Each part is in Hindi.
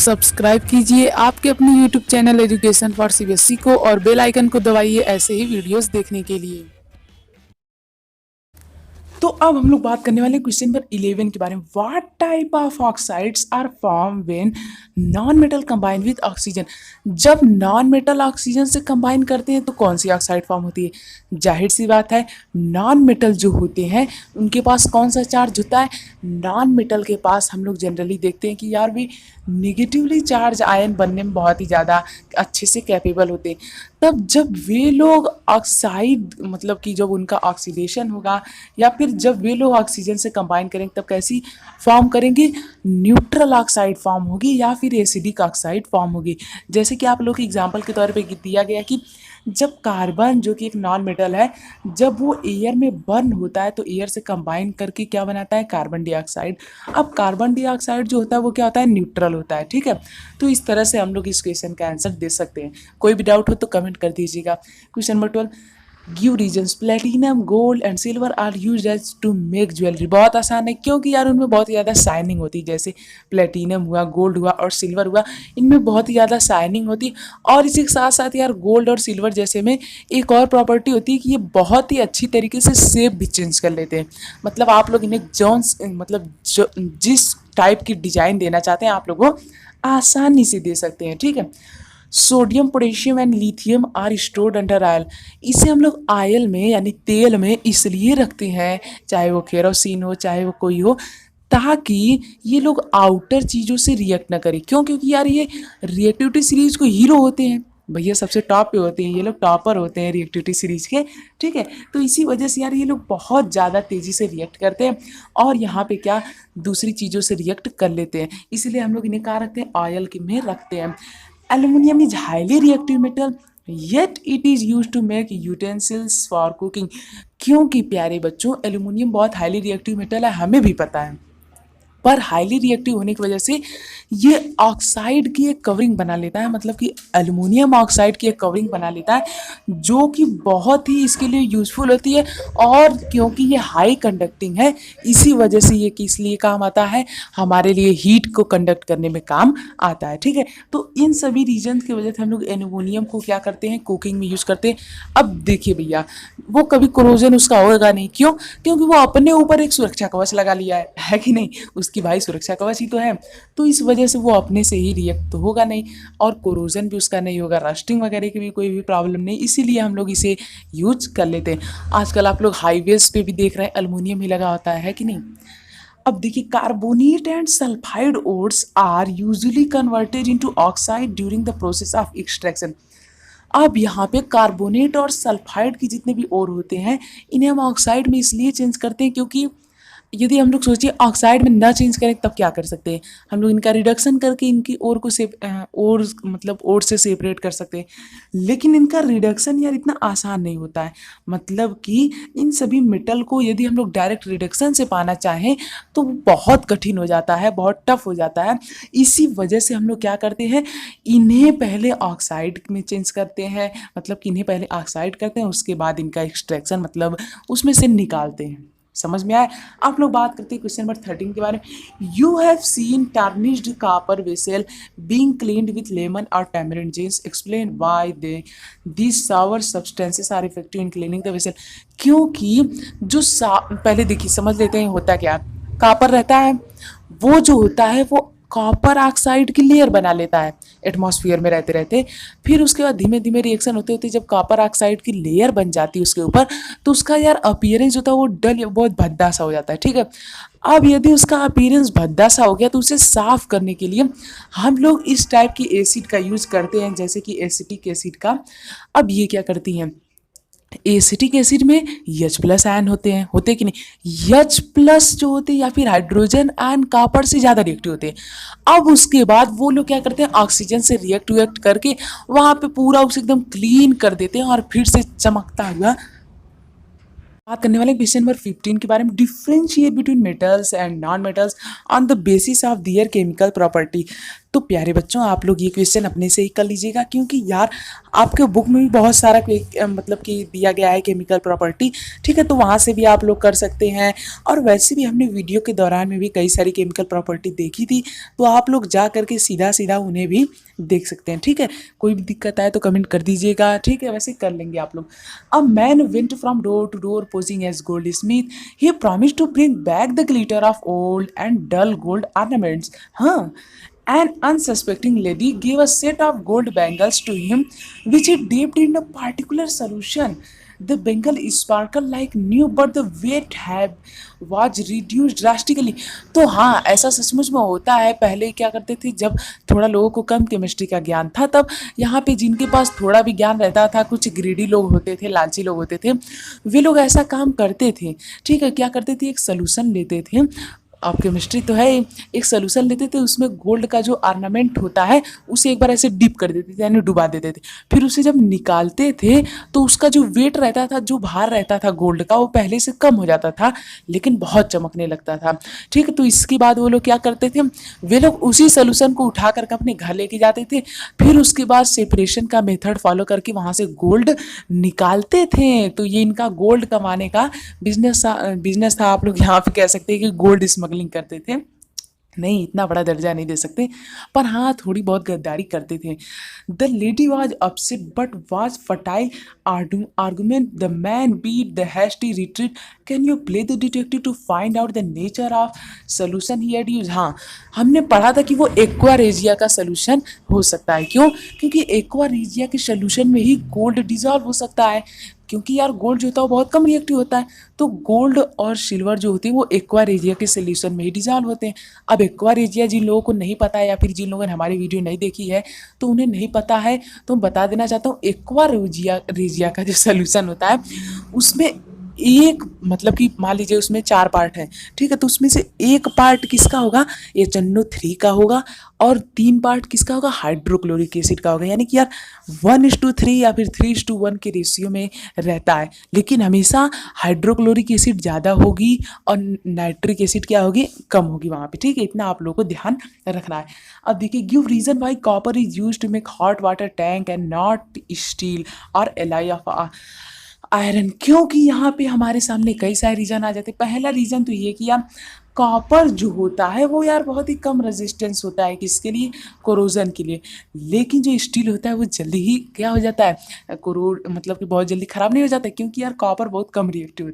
सब्सक्राइब कीजिए आपके अपने YouTube channel education for CBSE को और बेल आइकन को दबाइए ऐसे ही वीडियोस देखने के लिए। तो अब हम लोग बात करने वाले क्वेश्चन नंबर 11 के बारे में। What type of oxides are form when non metal combine with oxygen. जब नॉन मेटल ऑक्सीजन से कंबाइन करते हैं तो कौन सी ऑक्साइड फॉर्म होती है। जाहिर सी बात है नॉन मेटल जो होते हैं उनके पास कौन सा चार्ज होता है। नॉन मेटल के पास हम लोग जनरली देखते हैं कि यार भी निगेटिवली चार्ज आयन बनने में बहुत ही ज़्यादा अच्छे से कैपेबल होते हैं। तब जब वे लोग ऑक्साइड मतलब कि जब उनका ऑक्सीडेशन होगा या फिर जब वे लोग ऑक्सीजन से कंबाइन करेंगे तब कैसी फॉर्म करेंगे, न्यूट्रल ऑक्साइड फॉर्म होगी या फिर एसिडिक ऑक्साइड फॉर्म होगी। जैसे कि आप लोग के एग्जांपल के तौर पे दिया गया कि जब कार्बन जो कि एक नॉन मेटल है जब वो एयर में बर्न होता है तो एयर से कंबाइन करके क्या बनाता है, कार्बन डाइऑक्साइड। अब कार्बन डाइऑक्साइड जो होता है वो क्या होता है, न्यूट्रल होता है। ठीक है, तो इस तरह से हम लोग इस क्वेश्चन का आंसर दे सकते हैं। कोई भी डाउट हो तो कमेंट कर दीजिएगा। Question number 12, give reasons platinum gold and silver are use as to make jewellery. बहुत आसान है क्योंकि यार उनमें बहुत ज़्यादा शाइनिंग होती है। जैसे प्लेटिनम हुआ, गोल्ड हुआ और सिल्वर हुआ, इनमें बहुत ही ज़्यादा शाइनिंग होती है। और इसी के साथ साथ यार गोल्ड और सिल्वर जैसे में एक और प्रॉपर्टी होती है कि ये बहुत ही अच्छी तरीके से शेप भी चेंज कर लेते हैं। मतलब आप लोग इन्हें जिस टाइप की डिजाइन देना चाहते हैं आप लोग वो आसानी से दे सकते हैं। ठीक है, sodium potassium and lithium are stored under oil. इसे हम लोग ऑयल में यानी तेल में इसलिए रखते हैं, चाहे वो केरोसिन हो चाहे वो कोई हो, ताकि ये लोग आउटर चीज़ों से रिएक्ट ना करें। क्यों? क्योंकि यार ये रिएक्टिविटी सीरीज को हीरो होते हैं भैया, सबसे टॉप पे होते हैं ये लोग, टॉपर होते हैं रिएक्टिविटी सीरीज के। ठीक है, तो इसी वजह से यार ये लोग बहुत ज़्यादा तेज़ी से रिएक्ट करते हैं और यहाँ पे क्या दूसरी चीज़ों से रिएक्ट कर लेते हैं, इसलिए हम लोग इन्हें कहाँ रखते हैं, ऑयल में रखते हैं। Aluminium is highly reactive metal, yet it is used to make utensils for cooking। क्योंकि प्यारे बच्चों एल्यूमिनियम बहुत हाईली रिएक्टिव मेटल है, हमें भी पता है, पर हाईली रिएक्टिव होने की वजह से ये ऑक्साइड की एक कवरिंग बना लेता है। मतलब कि एल्युमिनियम ऑक्साइड की एक कवरिंग बना लेता है जो कि बहुत ही इसके लिए यूज़फुल होती है। और क्योंकि ये हाई कंडक्टिंग है इसी वजह से ये किस लिए काम आता है, हमारे लिए हीट को कंडक्ट करने में काम आता है। ठीक है, तो इन सभी रीजन की वजह से हम लोग एल्युमिनियम को क्या करते हैं, कुकिंग में यूज़ करते हैं। अब देखिए भैया वो कभी कोरोजन उसका होगा नहीं। क्यों? क्योंकि वो अपने ऊपर एक सुरक्षा कवच लगा लिया है कि नहीं, उसकी भाई सुरक्षा कवच ही तो है। तो इस वजह से वो अपने से ही रिएक्ट तो होगा नहीं और कोरोजन भी उसका नहीं होगा, रस्टिंग वगैरह की भी कोई भी प्रॉब्लम नहीं, इसीलिए हम लोग इसे यूज कर लेते हैं। आजकल आप लोग हाईवेज पे भी देख रहे हैं एल्युमिनियम ही लगा होता है कि नहीं। अब देखिए carbonate and sulphide ores are usually converted into oxide during the process of extraction. अब यहाँ पे कार्बोनेट और सल्फाइड की जितने भी ओर होते हैं इन्हें हम ऑक्साइड में इसलिए चेंज करते हैं क्योंकि यदि हम लोग सोचिए ऑक्साइड में ना चेंज करें तब क्या कर सकते हैं, हम लोग इनका रिडक्शन करके इनकी ओर को ओर मतलब ओर से सेपरेट कर सकते हैं। लेकिन इनका रिडक्शन यार इतना आसान नहीं होता है। मतलब कि इन सभी मेटल को यदि हम लोग डायरेक्ट रिडक्शन से पाना चाहें तो बहुत कठिन हो जाता है, बहुत टफ हो जाता है। इसी वजह से हम लोग क्या करते हैं, इन्हें पहले ऑक्साइड में चेंज करते हैं। मतलब कि इन्हें पहले ऑक्साइड करते हैं उसके बाद इनका एक्सट्रैक्शन मतलब उसमें से निकालते हैं। समझ में आए? आप लोग बात करते हैं क्वेश्चन नंबर 13 के बारे में। You have seen tarnished copper vessel being cleaned with lemon और tamarind juice, explain why they this sour substances are effective in cleaning the vessel. क्योंकि जो पहले देखिए समझ लेते हैं होता क्या, कॉपर रहता है वो जो होता है वो कॉपर ऑक्साइड की लेयर बना लेता है एटमॉस्फेयर में रहते रहते। फिर उसके बाद धीमे धीमे रिएक्शन होते होते जब कॉपर ऑक्साइड की लेयर बन जाती है उसके ऊपर तो उसका यार अपीयरेंस होता है वो डल बहुत भद्दा सा हो जाता है। ठीक है, अब यदि उसका अपीयरेंस भद्दा सा हो गया तो उसे साफ करने के लिए हम लोग इस टाइप की एसिड का यूज करते हैं जैसे कि एसिटिक एसिड का। अब ये क्या करती हैं, एसिटिक एसिड में H+ आयन होते कि नहीं, H+ जो होते हैं या फिर हाइड्रोजन आयन कॉपर से ज़्यादा रिएक्टिव होते हैं। अब उसके बाद वो लोग क्या करते हैं, ऑक्सीजन से रिएक्ट करके वहाँ पे पूरा उसे एकदम क्लीन कर देते हैं और फिर से चमकता हुआ। बात करने वाले क्वेश्चन नंबर 15 के बारे में। Differentiate between metals and non metals on the basis of their chemical property. तो प्यारे बच्चों, आप लोग ये क्वेश्चन अपने से ही कर लीजिएगा, क्योंकि यार आपके बुक में भी बहुत सारा मतलब कि दिया गया है केमिकल प्रॉपर्टी, ठीक है, तो वहाँ से भी आप लोग कर सकते हैं। और वैसे भी हमने वीडियो के दौरान में भी कई सारी केमिकल प्रॉपर्टी देखी थी, तो आप लोग जा करके सीधा सीधा उन्हें भी देख सकते हैं, ठीक है। कोई भी दिक्कत आए तो कमेंट कर दीजिएगा, ठीक है, वैसे कर लेंगे आप लोग। A man went from door to door posing as goldsmith. He promised to bring back the glitter of old and dull gold ornaments. Huh? An unsuspecting lady gave a set of gold bangles to him, which he dipped in a particular solution. The bangle sparkled like new, but the weight have was reduced drastically. तो हाँ, ऐसा सचमुच में होता है। पहले क्या करते थे, जब थोड़ा लोगों को कम केमिस्ट्री का ज्ञान था, तब यहाँ पे जिनके पास थोड़ा भी ज्ञान रहता था, कुछ ग्रीडी लोग होते थे, लालची लोग होते थे, वे लोग ऐसा काम करते थे, ठीक है। क्या करते थे, एक सोल्यूशन लेते थे, अब केमिस्ट्री तो है, एक सोल्यूशन लेते थे, उसमें गोल्ड का जो ऑर्नामेंट होता है उसे एक बार ऐसे डिप कर देते थे, यानी डुबा देते थे। फिर उसे जब निकालते थे तो उसका जो वेट रहता था, जो भार रहता था गोल्ड का, वो पहले से कम हो जाता था, लेकिन बहुत चमकने लगता था, ठीक है। तो इसके बाद वो लोग क्या करते थे, वे लोग उसी सोल्यूशन को उठा करके अपने घर लेके जाते थे, फिर उसके बाद सेपरेशन का मेथड फॉलो करके वहाँ से गोल्ड निकालते थे। तो ये इनका गोल्ड कमाने का बिजनेस था। आप लोग यहाँ पे कह सकते हैं कि गोल्ड स्मगलिंग करते थे। नहीं, इतना बड़ा दर्जा नहीं दे सकते, पर हाँ थोड़ी बहुत गद्दारी करते थे। The lady was upset but was futile argument the man beat the hasty retreat. Can you play the detective to find out the nature of solution he had use. हाँ, हमने पढ़ा था कि वो एक्वारेजिया का सोल्यूशन हो सकता है। क्यों? क्योंकि एक्वारेजिया के सोल्यूशन में ही गोल्ड डिजॉल्व हो सकता है, क्योंकि यार गोल्ड जो होता है वो बहुत कम रिएक्टिव होता है। तो गोल्ड और सिल्वर जो होती है वो एक्वारेजिया के सोल्यूशन में ही डिजॉल्व होते हैं। अब एक्वारेजिया जिन लोगों को नहीं पता है, या फिर जिन लोगों ने हमारी वीडियो नहीं देखी है तो उन्हें नहीं पता है, तो मैं बता देना चाहता हूँ, एक्वारेजिया का जो सोल्यूशन होता है उसमें एक, मतलब कि मान लीजिए उसमें 4 पार्ट हैं, ठीक है, तो उसमें से एक पार्ट किसका होगा, HNO3 का होगा, और 3 पार्ट किसका होगा, हाइड्रोक्लोरिक एसिड का होगा। यानी कि यार 1:3 या फिर 3:1 के रेशियो में रहता है, लेकिन हमेशा हाइड्रोक्लोरिक एसिड ज़्यादा होगी और नाइट्रिक एसिड क्या होगी, कम होगी वहाँ पे, ठीक है। इतना आप लोगों को ध्यान रखना है। अब देखिए, give reason why copper is use to make hot water tank and not steel और एलाई ऑफ आयरन। क्योंकि यहाँ पे हमारे सामने कई सारे रीजन आ जाते हैं। पहला रीजन तो ये कि यार कॉपर जो होता है वो यार बहुत ही कम रेजिस्टेंस होता है, किसके लिए, कोरोजन के लिए। लेकिन जो स्टील होता है वो जल्दी ही क्या हो जाता है, मतलब कि बहुत जल्दी ख़राब नहीं हो जाता है, क्योंकि यार कॉपर बहुत कम रिएक्टिव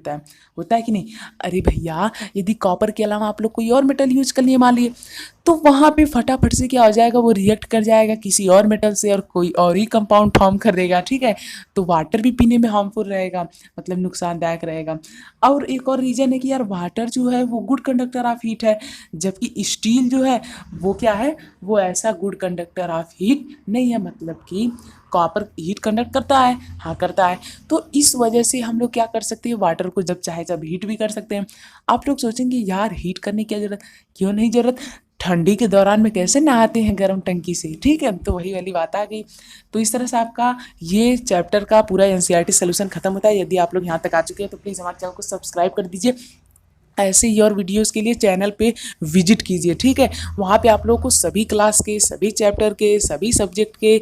होता है कि नहीं। अरे भैया, यदि कॉपर के अलावा आप लोग कोई और मेटल यूज कर लिए मान लिए, तो वहाँ पे फटाफट से क्या हो जाएगा, वो रिएक्ट कर जाएगा किसी और मेटल से और कोई और ही कंपाउंड फॉर्म कर देगा, ठीक है। तो वाटर भी पीने में हार्मफुल रहेगा, मतलब नुकसानदायक रहेगा। और एक और रीज़न है कि यार वाटर जो है वो गुड कंडक्टर ऑफ हीट है, जबकि स्टील जो है वो क्या है, वो ऐसा गुड कंडक्टर ऑफ हीट नहीं है। मतलब कि कॉपर हीट कंडक्ट करता है, हाँ करता है। तो इस वजह से हम लोग क्या कर सकते हैं, वाटर को जब चाहे जब हीट भी कर सकते हैं। आप लोग सोचेंगे यार हीट करने की क्या ज़रूरत, क्यों नहीं ज़रूरत, ठंडी के दौरान में कैसे नहाते हैं गर्म टंकी से, ठीक है। तो वही वाली बात आ गई। तो इस तरह से आपका ये चैप्टर का पूरा NCERT सोल्यूशन खत्म होता है। यदि आप लोग यहाँ तक आ चुके हैं तो प्लीज़ हमारे चैनल को सब्सक्राइब कर दीजिए। ऐसे ही और वीडियोस के लिए चैनल पे विजिट कीजिए, ठीक है। वहाँ पे आप लोगों को सभी क्लास के, सभी चैप्टर के, सभी सब्जेक्ट के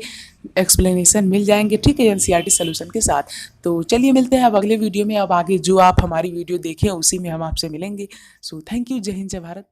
एक्सप्लेनेशन मिल जाएंगे, ठीक है, NCERT सोल्यूशन के साथ। तो चलिए मिलते हैं अब अगले वीडियो में। अब आगे जो आप हमारी वीडियो देखें उसी में हम आपसे मिलेंगे। So thank you. जय हिंद, जय भारत।